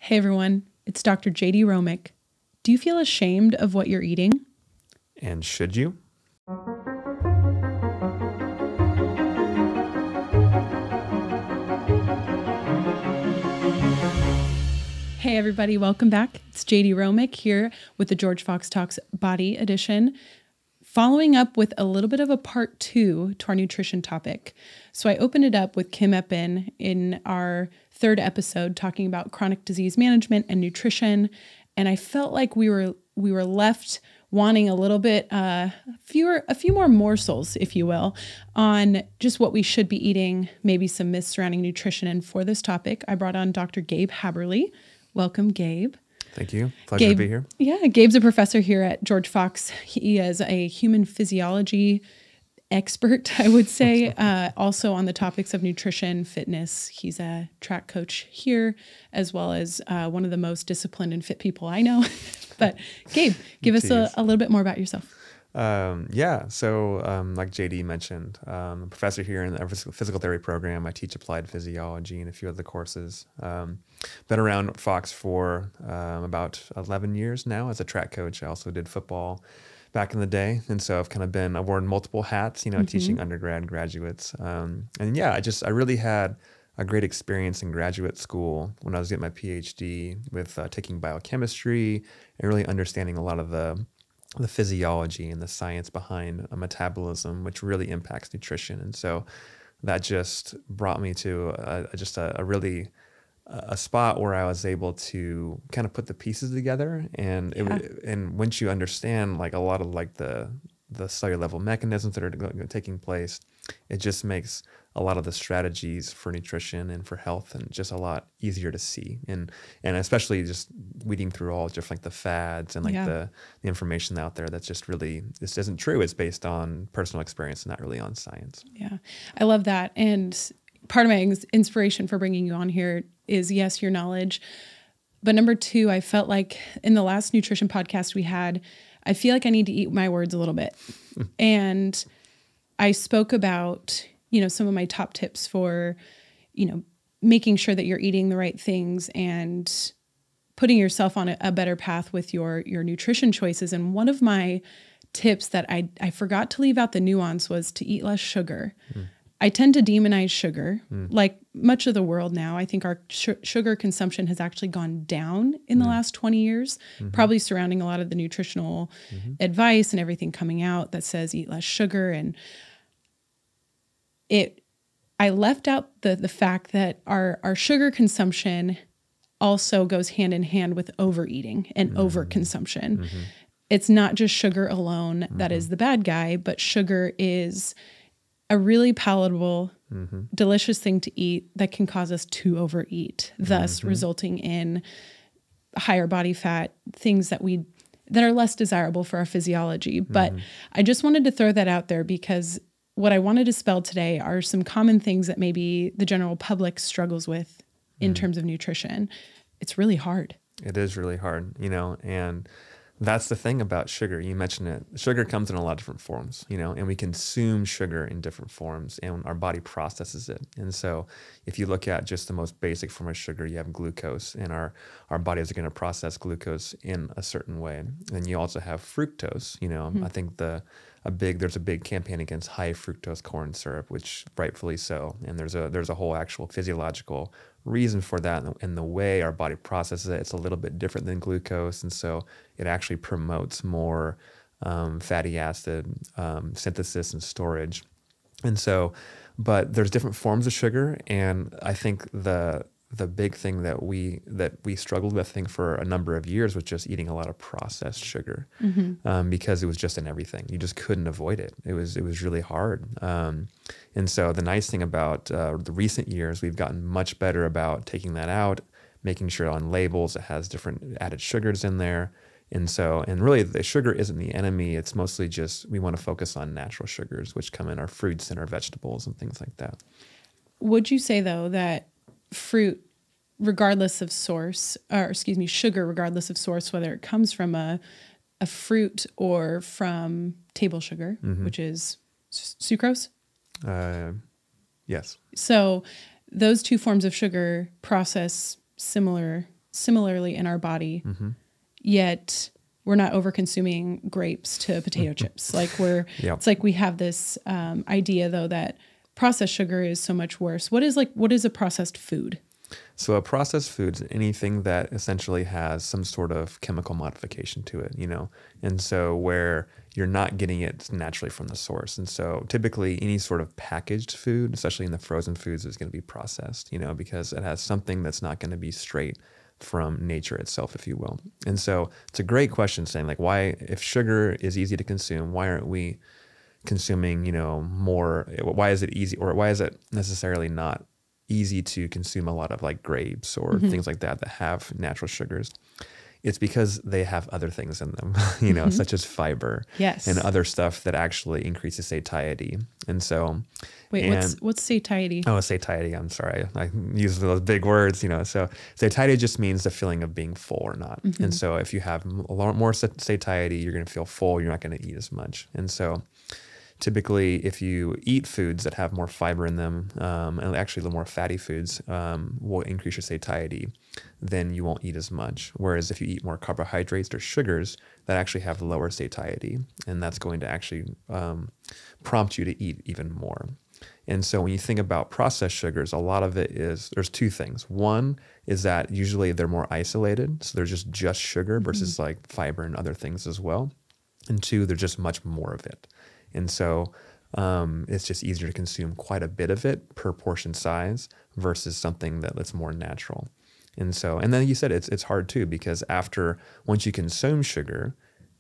Hey everyone, it's Dr. Jaydee Romick. Do you feel ashamed of what you're eating? And should you? Hey everybody, welcome back. It's Jaydee Romick here with the George Fox Talks Body Edition, following up with a little bit of a part 2 to our nutrition topic. So I opened it up with Kim Eppen in our third episode talking about chronic disease management and nutrition, and I felt like we were left wanting a little bit, a few more morsels, if you will, on just what we should be eating, maybe some myths surrounding nutrition. And for this topic, I brought on Dr. Gabe Haberly. Welcome, Gabe. Thank you. Pleasure to be here. Yeah, Gabe's a professor here at George Fox. He is a human physiology expert, I would say, also on the topics of nutrition, fitness. He's a track coach here, as well as one of the most disciplined and fit people I know. But Gabe, give us a little bit more about yourself. So like Jaydee mentioned, I'm a professor here in the physical therapy program. I teach applied physiology and a few other courses. Been around Fox for about 11 years now as a track coach. I also did football back in the day. And so I've worn multiple hats, teaching undergrad, graduates. I really had a great experience in graduate school when I was getting my PhD with taking biochemistry and really understanding a lot of the physiology and the science behind a metabolism, which really impacts nutrition. And so that just brought me to a spot where I was able to kind of put the pieces together. And and once you understand like a lot of like the cellular level mechanisms that are taking place, it just makes a lot of the strategies for nutrition and for health and just a lot easier to see. And especially just weeding through all just like the fads and like the information out there that's just really, this isn't true. It's based on personal experience and not really on science. Yeah, I love that. And part of my inspiration for bringing you on here is, yes, your knowledge. But number 2, I felt like in the last nutrition podcast we had, I feel like I need to eat my words a little bit. And I spoke about, some of my top tips for, making sure that you're eating the right things and putting yourself on a better path with your nutrition choices. And one of my tips that I forgot to leave out the nuance was to eat less sugar. I tend to demonize sugar, like much of the world now. I think our sugar consumption has actually gone down in the last 20 years, probably surrounding a lot of the nutritional advice and everything coming out that says eat less sugar. And I left out the fact that our sugar consumption also goes hand in hand with overeating and overconsumption. It's not just sugar alone that is the bad guy, but sugar is a really palatable, delicious thing to eat that can cause us to overeat, thus resulting in higher body fat, things that are less desirable for our physiology. But I just wanted to throw that out there because what I wanted to spell today are some common things that maybe the general public struggles with in terms of nutrition. It's really hard. It is really hard, and that's the thing about sugar. You mentioned it. Sugar comes in a lot of different forms, and we consume sugar in different forms and our body processes it. And so if you look at just the most basic form of sugar, you have glucose, and our bodies are going to process glucose in a certain way. And you also have fructose. I think there's a big campaign against high fructose corn syrup, which rightfully so. And there's a whole actual physiological reason for that, and the way our body processes it, it's a little bit different than glucose, and so it actually promotes more fatty acid synthesis and storage. And so, but there's different forms of sugar, and I think the big thing that we struggled with, I think, for a number of years was just eating a lot of processed sugar, because it was just in everything. You just couldn't avoid it. It was really hard. And so the nice thing about the recent years, we've gotten much better about taking that out, making sure on labels it has different added sugars in there. And really the sugar isn't the enemy. It's mostly just we want to focus on natural sugars, which come in our fruits and our vegetables and things like that. Would you say, though, that fruit, regardless of source, sugar, regardless of source, whether it comes from a fruit or from table sugar, which is sucrose? Yes. So those two forms of sugar process similar similarly in our body, yet we're not over consuming grapes to potato chips. Like it's like we have this idea though that processed sugar is so much worse. What is a processed food? So a processed food is anything that essentially has some sort of chemical modification to it, and so where you're not getting it naturally from the source. And so typically any sort of packaged food, especially in the frozen foods, is going to be processed, because it has something that's not going to be straight from nature itself, if you will. And so it's a great question saying like, why, if sugar is easy to consume, why aren't we consuming, more? Why is it easy, or why is it necessarily not easy to consume a lot of like grapes or things like that have natural sugars? It's because they have other things in them, such as fiber and other stuff that actually increases satiety. And so, what's satiety? Oh, satiety. I'm sorry. I use those big words, So satiety just means the feeling of being full or not. And so if you have a lot more satiety, you're going to feel full. You're not going to eat as much. And so typically, if you eat foods that have more fiber in them, and actually the more fatty foods will increase your satiety, then you won't eat as much. Whereas if you eat more carbohydrates or sugars, that actually have lower satiety, and that's going to actually prompt you to eat even more. And so when you think about processed sugars, a lot of it is, there's two things. One is that usually they're more isolated, so they're just sugar versus like fiber and other things as well. And two, they're just much more of it. And so it's just easier to consume quite a bit of it per portion size versus something that's more natural. And so, and then you said it's hard too, because once you consume sugar,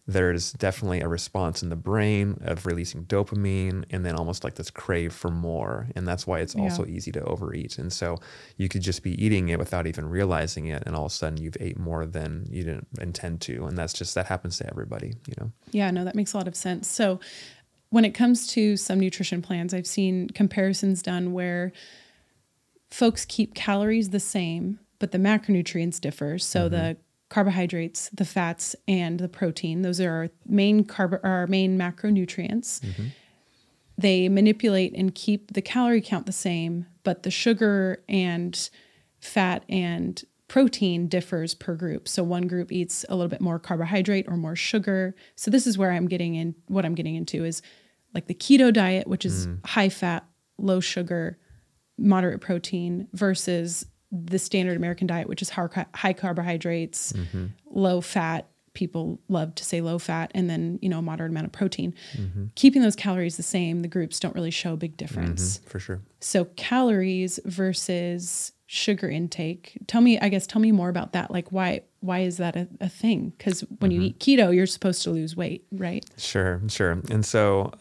there's definitely a response in the brain of releasing dopamine and then almost like this crave for more. And that's why it's also easy to overeat. And so you could just be eating it without even realizing it. And all of a sudden you've ate more than you didn't intend to. And that happens to everybody, Yeah, no, that makes a lot of sense. So when it comes to some nutrition plans, I've seen comparisons done where folks keep calories the same, but the macronutrients differ. So the carbohydrates, the fats, and the protein, those are our main macronutrients. They manipulate and keep the calorie count the same, but the sugar and fat and protein differs per group. So one group eats a little bit more carbohydrate or more sugar. So this is where what I'm getting into is like the keto diet, which is high fat, low sugar, moderate protein, versus the standard American diet, which is high carbohydrates, low fat. People love to say low fat, and then, a moderate amount of protein. Keeping those calories the same, the groups don't really show a big difference. For sure. So calories versus sugar intake. Tell me more about that. Like why is that a thing? Because when you eat keto, you're supposed to lose weight, right? Sure. And so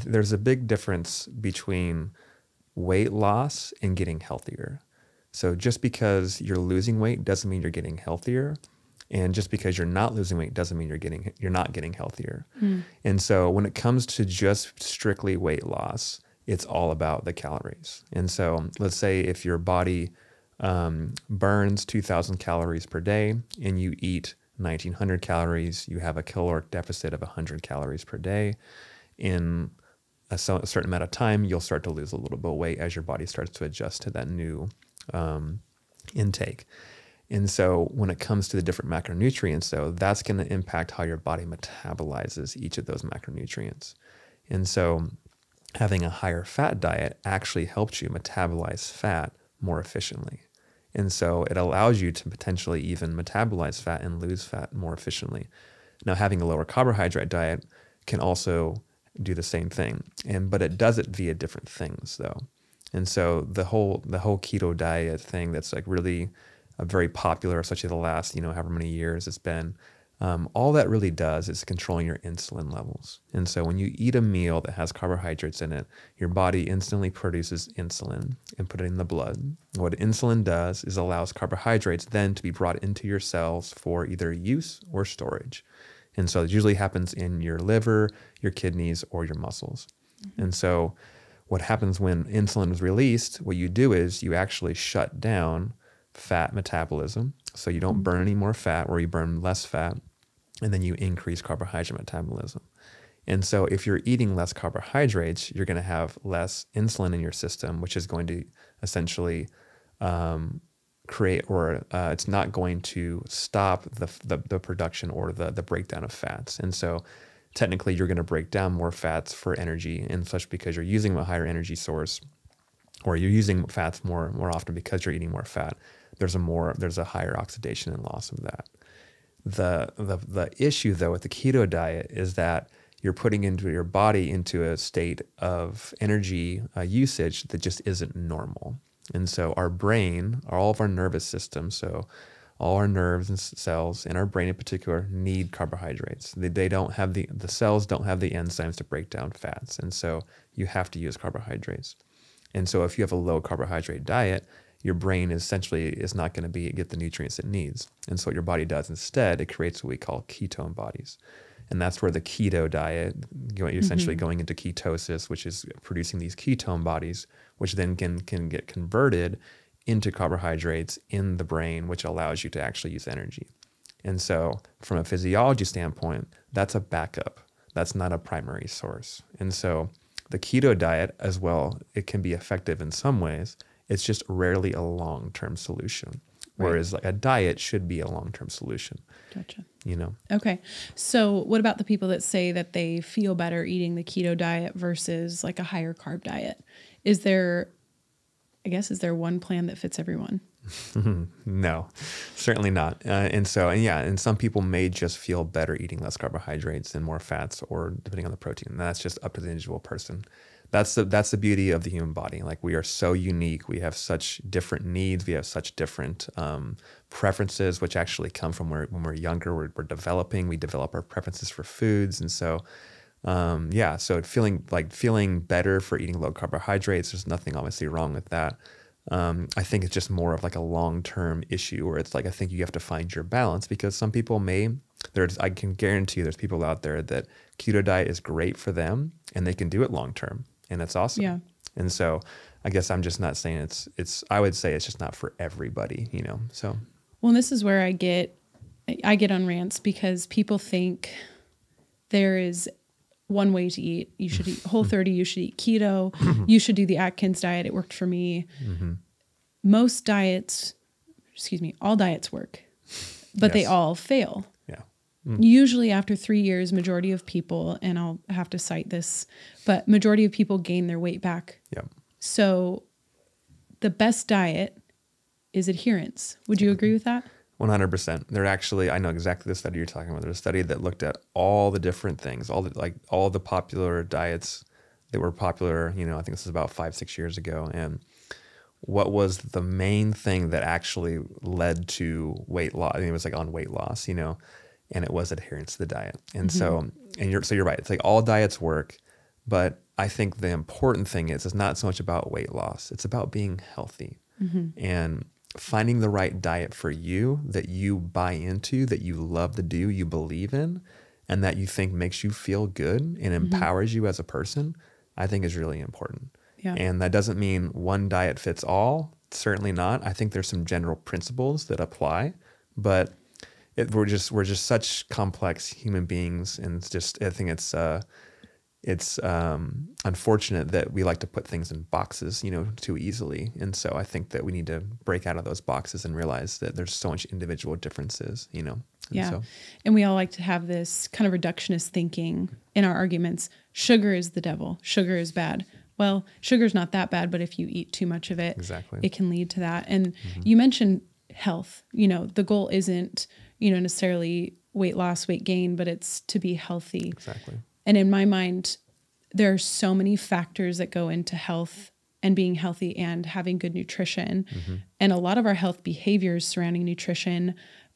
there's a big difference between weight loss and getting healthier. So just because you're losing weight doesn't mean you're getting healthier. And just because you're not losing weight doesn't mean you're not getting healthier. And so when it comes to just strictly weight loss, it's all about the calories. And so let's say if your body burns 2,000 calories per day and you eat 1,900 calories, you have a caloric deficit of 100 calories per day. In a certain amount of time, you'll start to lose a little bit of weight as your body starts to adjust to that new intake. And so when it comes to the different macronutrients, though, that's going to impact how your body metabolizes each of those macronutrients. And so having a higher fat diet actually helps you metabolize fat more efficiently. And so it allows you to potentially even metabolize fat and lose fat more efficiently. Now, having a lower carbohydrate diet can also do the same thing, but it does it via different things, though. And so the whole keto diet thing that's like really very popular, especially the last, however many years it's been, all that really does is controlling your insulin levels. And so when you eat a meal that has carbohydrates in it, your body instantly produces insulin and put it in the blood. What insulin does is allows carbohydrates then to be brought into your cells for either use or storage. And so it usually happens in your liver, your kidneys, or your muscles. And so what happens when insulin is released, what you do is you actually shut down fat metabolism. So you don't burn any more fat, or you burn less fat, and then you increase carbohydrate metabolism. And so if you're eating less carbohydrates, you're going to have less insulin in your system, which is going to essentially create, or it's not going to stop the production or the breakdown of fats. And so technically you're going to break down more fats for energy, and such because you're using a higher energy source, or you're using fats more often because you're eating more fat. There's a higher oxidation and loss of that. The issue though with the keto diet is that you're putting into your body into a state of energy usage that just isn't normal. And so our brain, all of our nervous system, so all our nerves and cells in our brain in particular need carbohydrates. They don't have the cells don't have the enzymes to break down fats. And so you have to use carbohydrates. And so if you have a low carbohydrate diet, your brain essentially is not going to get the nutrients it needs. And so what your body does instead, it creates what we call ketone bodies. And that's where the keto diet, you're essentially going into ketosis, which is producing these ketone bodies, which then can get converted into carbohydrates in the brain, which allows you to actually use energy. And so from a physiology standpoint, that's a backup. That's not a primary source. And so the keto diet as well, it can be effective in some ways. It's just rarely a long-term solution. Whereas like a diet should be a long-term solution. Gotcha. You know? Okay. So what about the people that say that they feel better eating the keto diet versus like a higher carb diet? Is there one plan that fits everyone? No, certainly not. And some people may just feel better eating less carbohydrates and more fats, or depending on the protein. And that's just up to the individual person. That's the beauty of the human body. Like, we are so unique. We have such different needs. We have such different preferences, which actually come from when we're younger, we're developing. We develop our preferences for foods. And so, so feeling better for eating low carbohydrates, there's nothing obviously wrong with that. I think it's just more of like a long-term issue where it's like, I think you have to find your balance, because some people I can guarantee there's people out there that keto diet is great for them and they can do it long-term. And that's awesome. Yeah. And so I guess I'm just not saying I would say it's just not for everybody, you know? So. Well, this is where I get on rants, because people think there is one way to eat. You should eat Whole30, you should eat keto, you should do the Atkins diet. It worked for me. All diets work, but they all fail. Yeah. Usually after 3 years, majority of people, and I'll have to cite this, but majority of people gain their weight back. Yeah. So the best diet is adherence. Would you agree with that? 100%. I know exactly the study you're talking about. There's a study that looked at all the different things, all the popular diets that were popular, you know, I think this is about 5-6 years ago. And what was the main thing that actually led to weight loss? I mean, it was like on weight loss, you know, and it was adherence to the diet. And so you're right. It's like all diets work, but I think the important thing is, it's not so much about weight loss. It's about being healthy and finding the right diet for you that you buy into, that you love to do, you believe in, and that you think makes you feel good and empowers you as a person, I think is really important. Yeah. And that doesn't mean one diet fits all. Certainly not. I think there's some general principles that apply, but we're just such complex human beings, and I think it's unfortunate that we like to put things in boxes, you know, too easily. And so I think that we need to break out of those boxes and realize that there's so much individual differences, you know? And we all like to have this kind of reductionist thinking in our arguments. Sugar is the devil. Sugar is bad. Well, sugar's not that bad, but if you eat too much of it, it can lead to that. And you mentioned health. You know, the goal isn't, you know, necessarily weight loss, weight gain, but it's to be healthy. Exactly. And in my mind, there are so many factors that go into health and being healthy and having good nutrition. And a lot of our health behaviors surrounding nutrition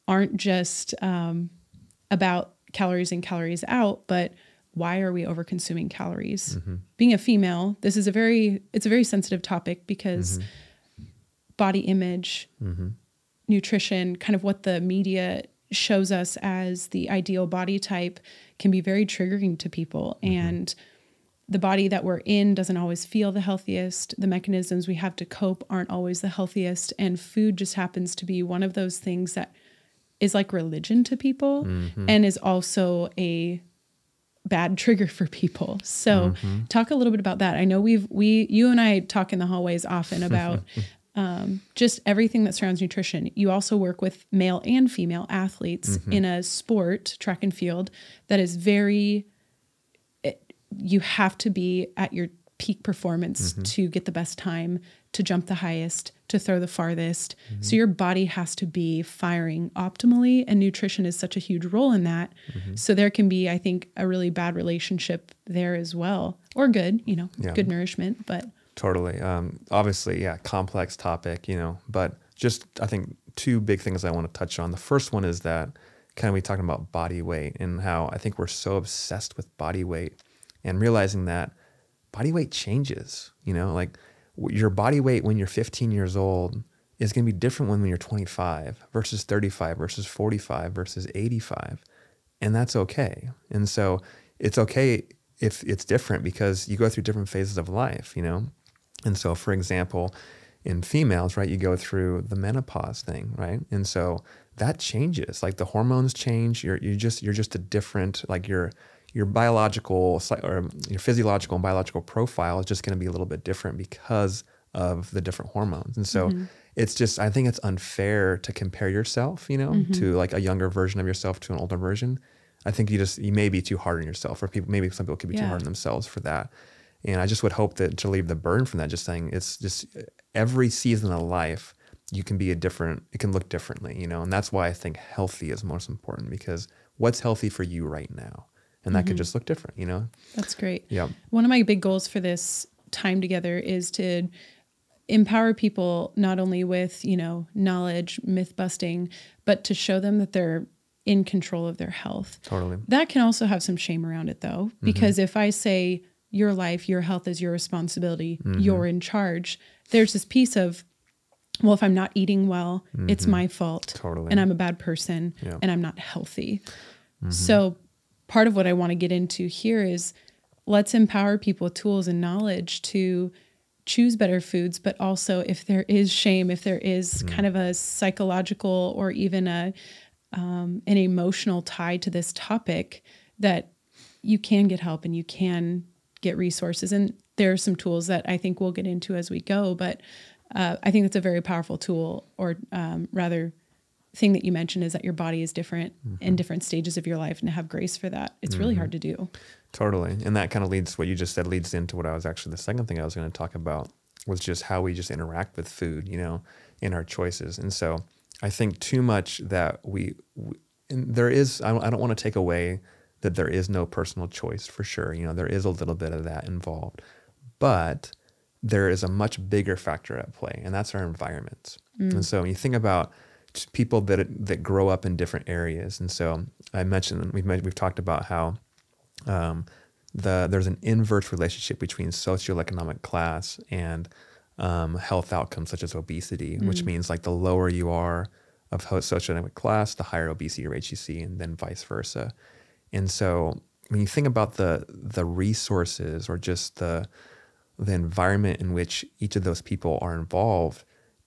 aren't just about calories in, calories out, but why are we over consuming calories? Being a female, it's a very sensitive topic, because body image, nutrition, kind of what the media shows us as the ideal body type, can be very triggering to people. And the body that we're in doesn't always feel the healthiest. The mechanisms we have to cope aren't always the healthiest. And food just happens to be one of those things that is like religion to people and is also a bad trigger for people. So talk a little bit about that. I know you and I talk in the hallways often about just everything that surrounds nutrition. You also work with male and female athletes in a sport, track and field, that is you have to be at your peak performance to get the best time, to jump the highest, to throw the farthest. So your body has to be firing optimally, and nutrition is such a huge role in that. So there can be, I think, a really bad relationship there as well, or good, good nourishment, but totally. Obviously, complex topic, but just, I think 2 big things I want to touch on. The first one is that kind of we talking about body weight and how I think we're so obsessed with body weight, and realizing that body weight changes, like your body weight when you're 15 years old is going to be different when you're 25 versus 35 versus 45 versus 85. And that's okay. And so it's okay if it's different because you go through different phases of life, And so, for example, in females, right, you go through the menopause thing, right? And so that changes, like the hormones change. You're just a different, like your biological or your physiological and biological profile is just going to be a little bit different because of the different hormones. And so it's just, I think it's unfair to compare yourself, to like a younger version of yourself to an older version. I think you may be too hard on yourself, or maybe some people could be too hard on themselves for that. And I just would hope that to relieve the burden from that, just saying it's just every season of life, it can look differently, and that's why I think healthy is most important, because what's healthy for you right now? And that could just look different, That's great. Yeah. One of my big goals for this time together is to empower people not only with, knowledge, myth busting, but to show them that they're in control of their health. Totally. That can also have some shame around it though, because if I say your life, your health is your responsibility, you're in charge, there's this piece of, well, if I'm not eating well, it's my fault. Totally. And I'm a bad person and I'm not healthy. So part of what I want to get into here is let's empower people with tools and knowledge to choose better foods, but also if there is shame, if there is kind of a psychological or even an emotional tie to this topic, that you can get help and you can get resources. And there are some tools that I think we'll get into as we go, but I think that's a very powerful tool, or rather thing that you mentioned is that your body is different in different stages of your life, and to have grace for that. It's really hard to do. Totally. And that kind of what you just said leads into what I was actually, the second thing I was going to talk about was just how we just interact with food, in our choices. And so I think too much that and there is, I don't want to take away that there is no personal choice for sure. There is a little bit of that involved, but there is a much bigger factor at play, and that's our environments. And so when you think about people that grow up in different areas, and so I mentioned we've talked about how there's an inverse relationship between socioeconomic class and health outcomes such as obesity, which means like the lower you are of socioeconomic class, the higher obesity rates you see, and then vice versa. And so when you think about the resources or just the environment in which each of those people are involved,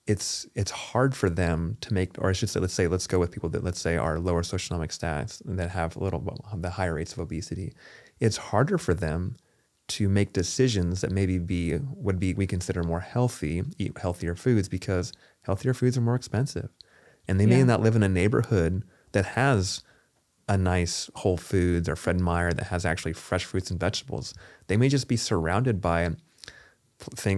it's hard for them to make, or I should say, let's go with people that, let's say, are lower socioeconomic status that have the higher rates of obesity. It's harder for them to make decisions that maybe we consider more healthy, eat healthier foods, because healthier foods are more expensive. And they may not live in a neighborhood that has a nice Whole Foods or Fred Meyer that has actually fresh fruits and vegetables. They may just be surrounded by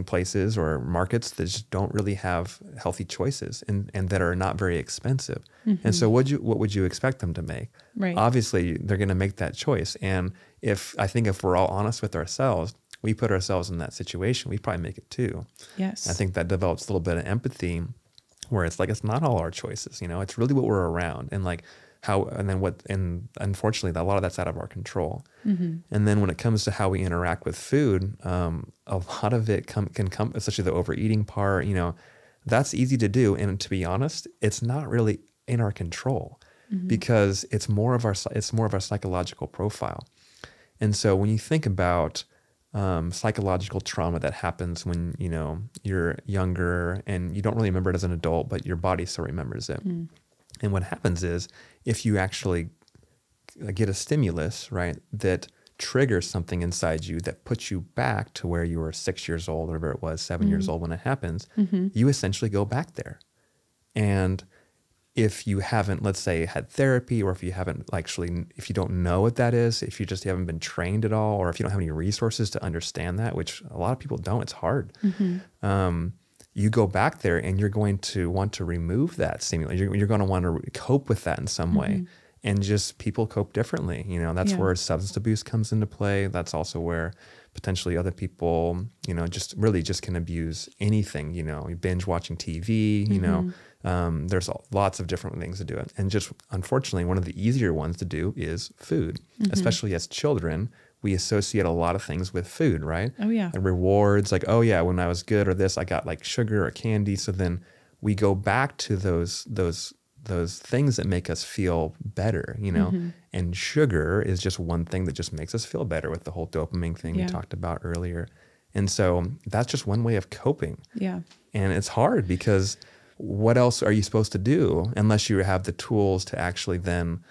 places or markets that just don't really have healthy choices and that are not very expensive. And so what would you expect them to make? Right. Obviously, they're going to make that choice. And if we're all honest with ourselves, we put ourselves in that situation, we probably make it too. Yes. I think that develops a little bit of empathy, where it's like, it's not all our choices, it's really what we're around, and like how, and unfortunately a lot of that's out of our control. And then when it comes to how we interact with food, a lot of it can come, especially the overeating part, that's easy to do. And to be honest, it's not really in our control, because it's more of our psychological profile. And so when you think about psychological trauma that happens when you're younger and you don't really remember it as an adult, but your body still remembers it. And what happens is, if you actually get a stimulus, right, that trigger something inside you that puts you back to where you were 6 years old, whatever it was, 7 years old when it happens, you essentially go back there. And if you haven't, let's say, had therapy, or if you haven't actually, if you don't know what that is, if you just haven't been trained at all, or if you don't have any resources to understand that, which a lot of people don't, it's hard. You go back there and you're going to want to remove that stimulus. You're going to want to cope with that in some way. And just people cope differently. You know, that's where substance abuse comes into play. That's also where potentially other people, you know, just really just can abuse anything, you know, binge watching TV, you know, there's lots of different things to do it. And just unfortunately, one of the easier ones to do is food, especially as children. We associate a lot of things with food, right? Oh, yeah. And rewards, like, oh, yeah, when I was good or this, I got like sugar or candy. So then we go back to those things that make us feel better, you know? And sugar is just one thing that just makes us feel better, with the whole dopamine thing we talked about earlier. And so that's just one way of coping. Yeah. And it's hard because what else are you supposed to do unless you have the tools to actually then,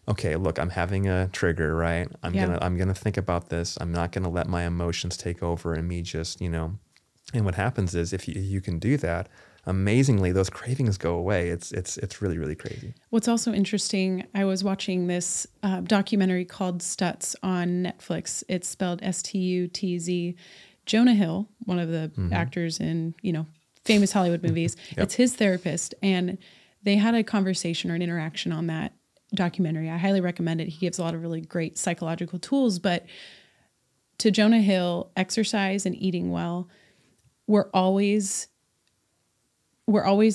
okay, look, I'm having a trigger, right? I'm gonna think about this. I'm not gonna let my emotions take over and me just, you know. And what happens is if you can do that, amazingly, those cravings go away. It's really, really crazy. What's also interesting, I was watching this documentary called Stutz on Netflix. It's spelled Stutz. Jonah Hill, one of the actors in, you know, famous Hollywood movies, it's his therapist. And they had a conversation or an interaction on that documentary. I highly recommend it. He gives a lot of really great psychological tools. But to Jonah Hill, exercise and eating well were always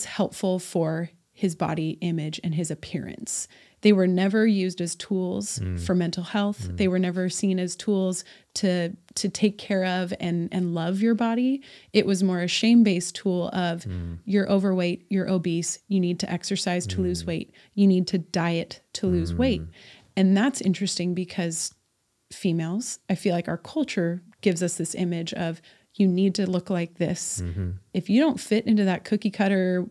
helpful for his body image and his appearance. They were never used as tools for mental health. They were never seen as tools to take care of and love your body. It was more a shame-based tool of you're overweight, you're obese, you need to exercise to lose weight, you need to diet to lose weight. And that's interesting because females, I feel like our culture gives us this image of you need to look like this. If you don't fit into that cookie cutter,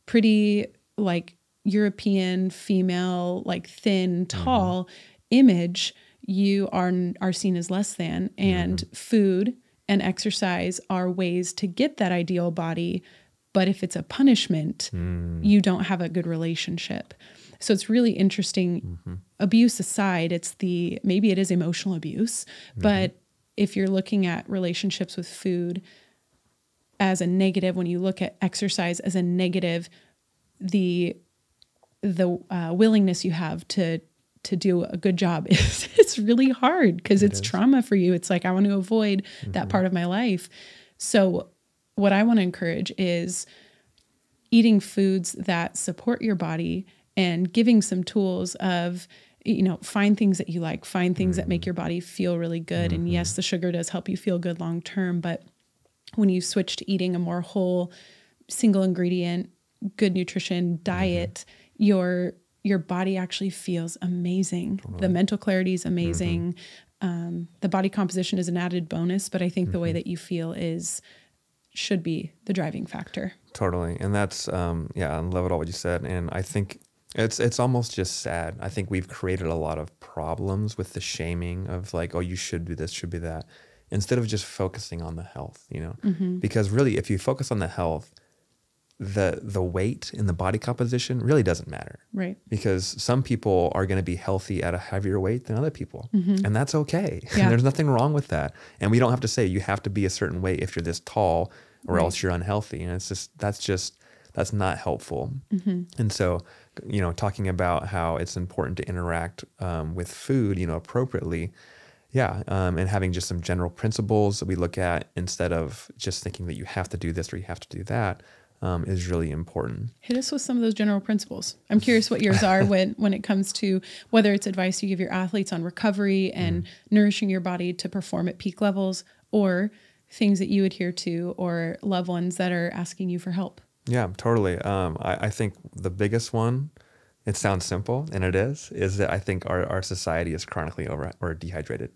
pretty like European female, like thin, tall image, you are seen as less than. And food and exercise are ways to get that ideal body. But if it's a punishment, you don't have a good relationship. So it's really interesting. Abuse aside, maybe it is emotional abuse, but if you're looking at relationships with food as a negative, when you look at exercise as a negative, the willingness you have to do a good job it's really hard because it's trauma for you. It's like, I want to avoid that part of my life. So what I want to encourage is eating foods that support your body and giving some tools of, you know, find things that you like, find things that make your body feel really good. And yes, the sugar does help you feel good long term, but when you switch to eating a more whole, single ingredient, good nutrition diet, your body actually feels amazing. Totally. The mental clarity is amazing. The body composition is an added bonus, but I think the way that you feel should be the driving factor. Totally. And that's, I love it all what you said. And I think it's almost just sad. I think we've created a lot of problems with the shaming of like, oh, you should do this, should be that, instead of just focusing on the health, you know, because really if you focus on the health, the weight in the body composition really doesn't matter. Right. Because some people are going to be healthy at a heavier weight than other people. And that's okay. Yeah. There's nothing wrong with that. And we don't have to say you have to be a certain weight if you're this tall or else you're unhealthy. And that's not helpful. And so, you know, talking about how it's important to interact with food, you know, appropriately. Yeah. And having just some general principles that we look at instead of just thinking that you have to do this or you have to do that. Is really important. Hit us with some of those general principles. I'm curious what yours are when it comes to whether it's advice you give your athletes on recovery and nourishing your body to perform at peak levels, or things that you adhere to, or loved ones that are asking you for help. Yeah, totally. I think the biggest one it sounds simple, and it is that I think our society is chronically over or dehydrated.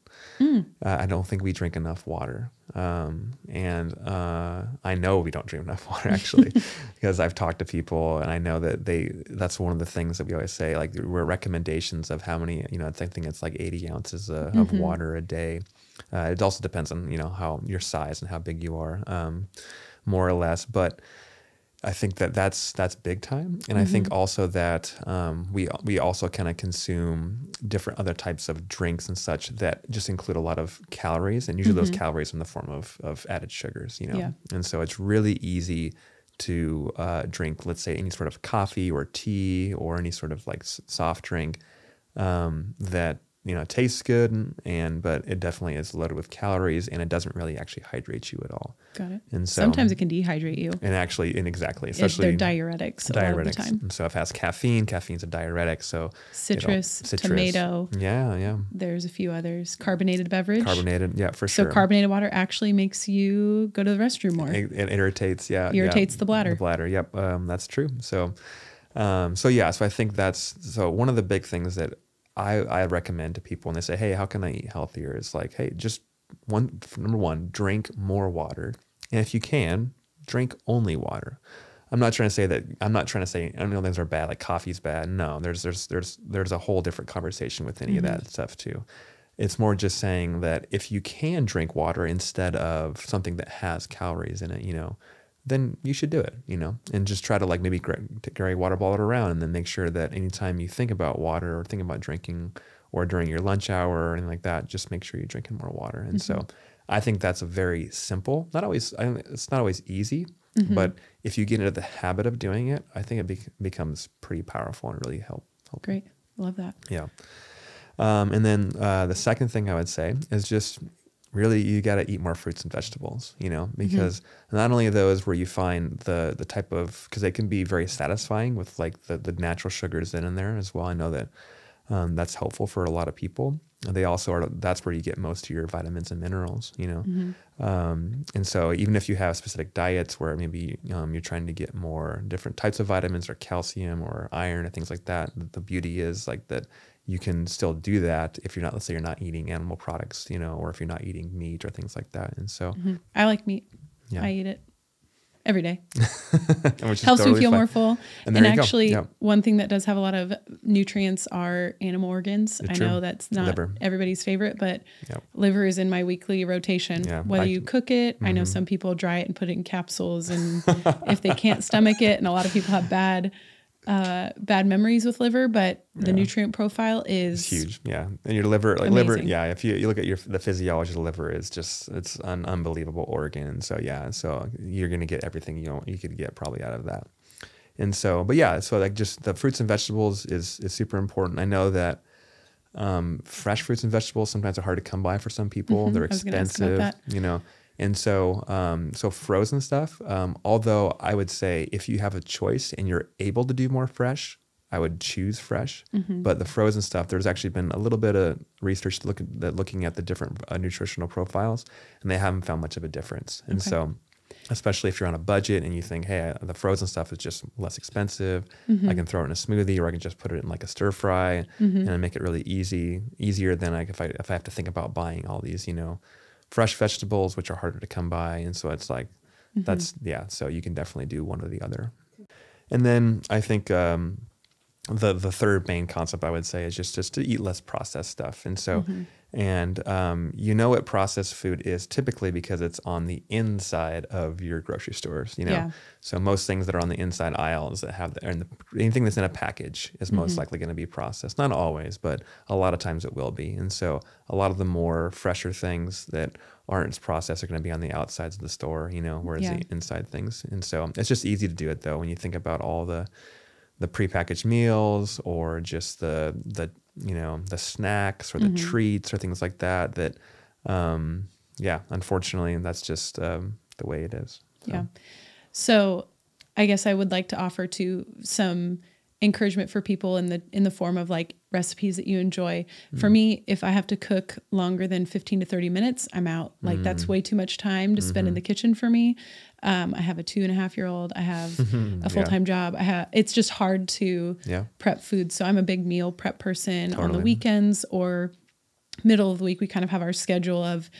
I don't think we drink enough water. And I know we don't drink enough water, actually, because I've talked to people, and I know that that's one of the things that we always say, like, we're recommendations of how many, I think it's like 80 ounces of water a day. It also depends on, how your size and how big you are, more or less. But I think that's big time. And I think also that we also kind of consume different other types of drinks and such that just include a lot of calories, and usually those calories in the form of added sugars, Yeah. And so it's really easy to drink, let's say, any sort of coffee or tea or any sort of like soft drink that tastes good, but it definitely is loaded with calories, and it doesn't really actually hydrate you at all. Got it. And so sometimes it can dehydrate you. And exactly, especially they're diuretics. A lot of the time. And so if it has caffeine, caffeine's a diuretic. So citrus, tomato. Yeah. There's a few others. Carbonated beverage. Carbonated, yeah, for sure. So carbonated water actually makes you go to the restroom more. It irritates, Irritates the bladder. The bladder, yep, that's true. So I think that's one of the big things that I recommend to people when they say, hey, how can I eat healthier? It's like, hey, just number one, drink more water. And if you can, drink only water. I'm not trying to say I know things are bad, like coffee's bad. No, there's a whole different conversation with any of that stuff too. It's more just saying that if you can drink water instead of something that has calories in it, then you should do it, and just try to like maybe carry a water bottle around, and then make sure that anytime you think about water or think about drinking or during your lunch hour or anything like that, just make sure you're drinking more water. And so I think that's a very simple, it's not always easy, but if you get into the habit of doing it, I think it becomes pretty powerful and really helpful. Great. Love that. Yeah. And then the second thing I would say is just really you got to eat more fruits and vegetables, because not only are those where you find the type of, because they can be very satisfying with like the natural sugars in there as well. I know that that's helpful for a lot of people. They also that's where you get most of your vitamins and minerals, and so even if you have specific diets where maybe you're trying to get more different types of vitamins or calcium or iron or things like that, the beauty is like that you can still do that if you're not, let's say you're not eating animal products, or if you're not eating meat or things like that. And so I like meat. Yeah. I eat it every day. Which helps totally me feel fine. more full. And actually, one thing that does have a lot of nutrients are animal organs. I know that's not liver. Everybody's favorite, but liver is in my weekly rotation. Yeah, Whether you cook it, I know some people dry it and put it in capsules, and if they can't stomach it, and a lot of people have bad memories with liver, but the nutrient profile is huge. Yeah. And your liver, like amazing. liver, if you look at the physiology of the liver is just, it's an unbelievable organ. And so, so you're going to get everything you could get probably out of that. And so, so like just the fruits and vegetables is super important. I know that fresh fruits and vegetables sometimes are hard to come by for some people. They're expensive, And so frozen stuff, although I would say if you have a choice and you're able to do more fresh, I would choose fresh. But the frozen stuff, there's actually been a little bit of research looking at the different nutritional profiles, and they haven't found much of a difference. And so especially if you're on a budget and you think, hey, the frozen stuff is just less expensive, I can throw it in a smoothie, or I can just put it in like a stir fry and make it really easier than like if I have to think about buying all these, fresh vegetables, which are harder to come by. And so it's like, so you can definitely do one or the other. And then I think the third main concept I would say is just to eat less processed stuff. And so, what processed food is typically because it's on the inside of your grocery stores, So most things that are on the inside aisles that have anything that's in a package is most likely going to be processed. Not always, but a lot of times it will be. And so a lot of the more fresher things that aren't as processed are going to be on the outsides of the store, whereas the inside things. And so it's just easy to do it though when you think about all the prepackaged meals or just the snacks or the treats or things like that unfortunately that's just the way it is. So I guess I would like to offer some encouragement for people in the form of like recipes that you enjoy. For me, if I have to cook longer than 15 to 30 minutes, I'm out. Like that's way too much time to spend in the kitchen for me. I have a 2.5-year-old. I have a full-time job. It's just hard to prep food. So I'm a big meal prep person on the weekends or middle of the week. We kind of have our schedule of,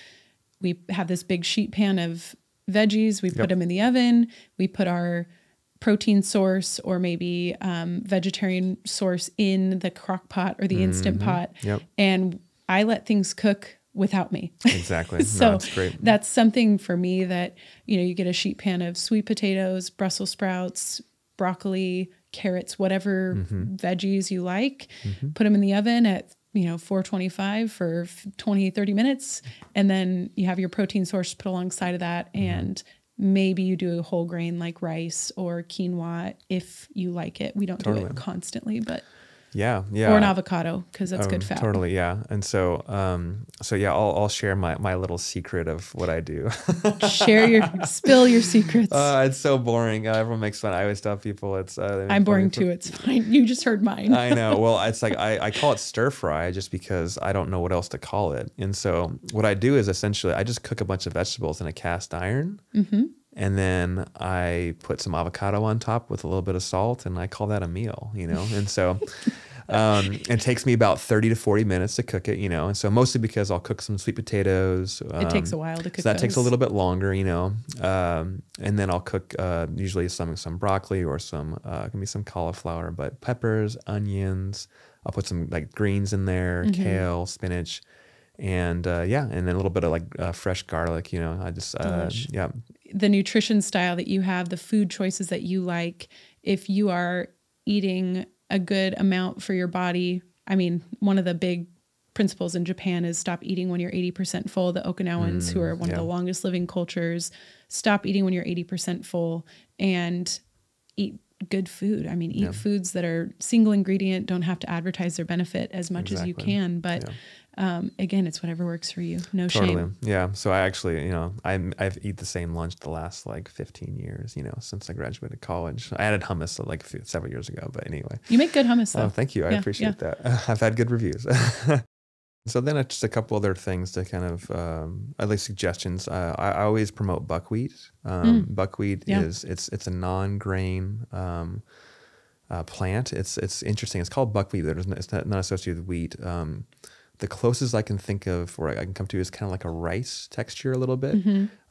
we have this big sheet pan of veggies. We put them in the oven. We put our protein source or maybe vegetarian source in the crock pot or the Instant Pot. And I let things cook without me. Exactly. So that's great. That's something for me that, you get a sheet pan of sweet potatoes, Brussels sprouts, broccoli, carrots, whatever veggies you like, put them in the oven at 425 for 20, 30 minutes. And then you have your protein source put alongside of that. And maybe you do a whole grain like rice or quinoa if you like it. We don't do it constantly, but or an avocado because that's good fat. Totally. Yeah. And so, I'll share my little secret of what I do. Spill your secrets. It's so boring. Everyone makes fun. I always tell people I'm boring too. It's fine. You just heard mine. I know. Well, it's like, I call it stir fry just because I don't know what else to call it. And so what I do is essentially, I just cook a bunch of vegetables in a cast iron. And then I put some avocado on top with a little bit of salt, and I call that a meal, And so it takes me about 30 to 40 minutes to cook it, And so mostly because I'll cook some sweet potatoes. It takes a while to cook. So that takes a little bit longer, And then I'll cook usually some broccoli or can be some cauliflower, but peppers, onions. I'll put some like greens in there, kale, spinach. And and then a little bit of fresh garlic, I just, The nutrition style that you have, the food choices that you like, if you are eating a good amount for your body. I mean, one of the big principles in Japan is stop eating when you're 80% full. The Okinawans, who are one of the longest living cultures, stop eating when you're 80% full and eat good food. I mean, eat foods that are single ingredient, don't have to advertise their benefit as much as you can. But again, it's whatever works for you. No shame. Yeah. So I actually, I've eat the same lunch the last 15 years, since I graduated college. I added hummus several years ago, but anyway. You make good hummus though. Oh, thank you. I appreciate that. I've had good reviews. So then just a couple other things to kind of, at least suggestions. I always promote buckwheat. Buckwheat it's a non-grain plant. It's interesting. It's called buckwheat. It's not associated with wheat. The closest I can think of where I can come to is kind of like a rice texture a little bit.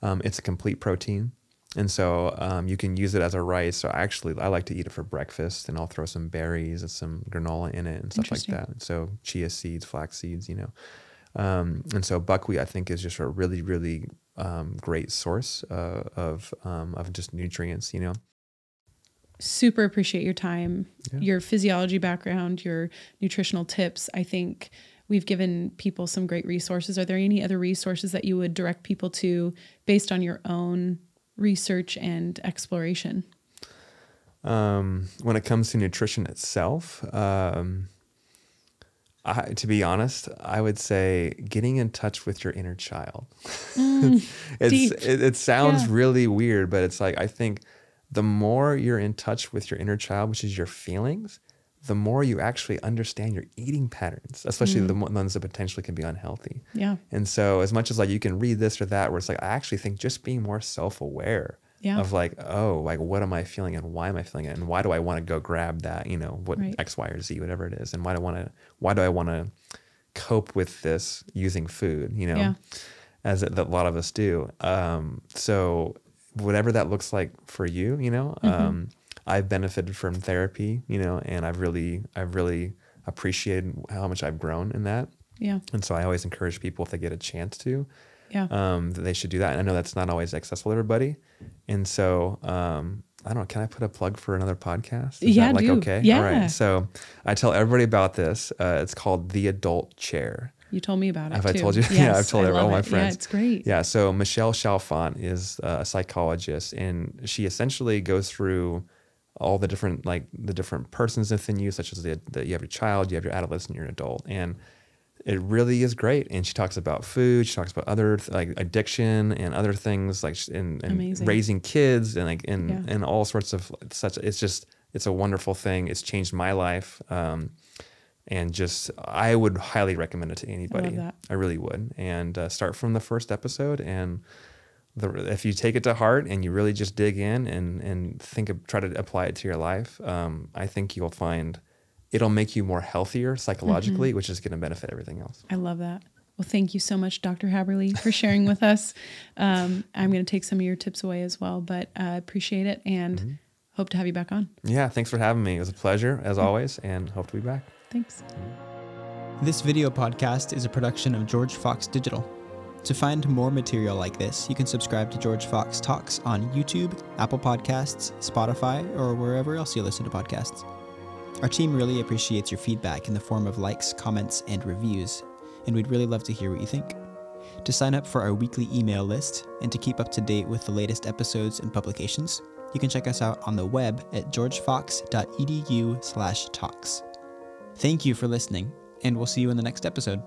It's a complete protein. And so you can use it as a rice. So I like to eat it for breakfast, and I'll throw some berries and some granola in it and stuff like that. So chia seeds, flax seeds, And so buckwheat, I think, is just a really, really great source of just nutrients, Super appreciate your time, your physiology background, your nutritional tips. I think we've given people some great resources. Are there any other resources that you would direct people to based on your own research and exploration? When it comes to nutrition itself, to be honest, I would say getting in touch with your inner child. It sounds really weird, but it's like, I think the more you're in touch with your inner child, which is your feelings, the more you actually understand your eating patterns, especially the ones that potentially can be unhealthy. Yeah. And so as much as you can read this or that, where it's I actually think just being more self-aware of what am I feeling and why am I feeling it? And why do I want to go grab that, X, Y, or Z, whatever it is. And why do I want to cope with this using food, as a lot of us do. So whatever that looks like for you, I've benefited from therapy, and I've really appreciated how much I've grown in that. Yeah. And so I always encourage people, if they get a chance to, that they should do that. And I know that's not always accessible to everybody. And so, I don't know, can I put a plug for another podcast? Is that okay? Yeah. All right. So I tell everybody about this. It's called The Adult Chair. You told me about it. Have I told you? Yes, yeah, I've told all my friends. Yeah, it's great. Yeah. So Michelle Chalfant is a psychologist, and she essentially goes through all the different persons within you, such as you have your child, you have your adolescent, you're an adult, and it really is great. And she talks about food, she talks about other addiction and other things and raising kids and all sorts of such. It's a wonderful thing. It's changed my life. And I would highly recommend it to anybody. I love that. I really would. And start from the first episode and if you take it to heart and you really just dig in and try to apply it to your life, I think you'll find it'll make you more healthier psychologically, which is going to benefit everything else. I love that. Well, thank you so much, Dr. Haberly, for sharing with us. I'm going to take some of your tips away as well, but I appreciate it and hope to have you back on. Yeah, thanks for having me. It was a pleasure, as always, and hope to be back. Thanks. This video podcast is a production of George Fox Digital. To find more material like this, you can subscribe to George Fox Talks on YouTube, Apple Podcasts, Spotify, or wherever else you listen to podcasts. Our team really appreciates your feedback in the form of likes, comments, and reviews, and we'd really love to hear what you think. To sign up for our weekly email list and to keep up to date with the latest episodes and publications, you can check us out on the web at georgefox.edu/talks. Thank you for listening, and we'll see you in the next episode.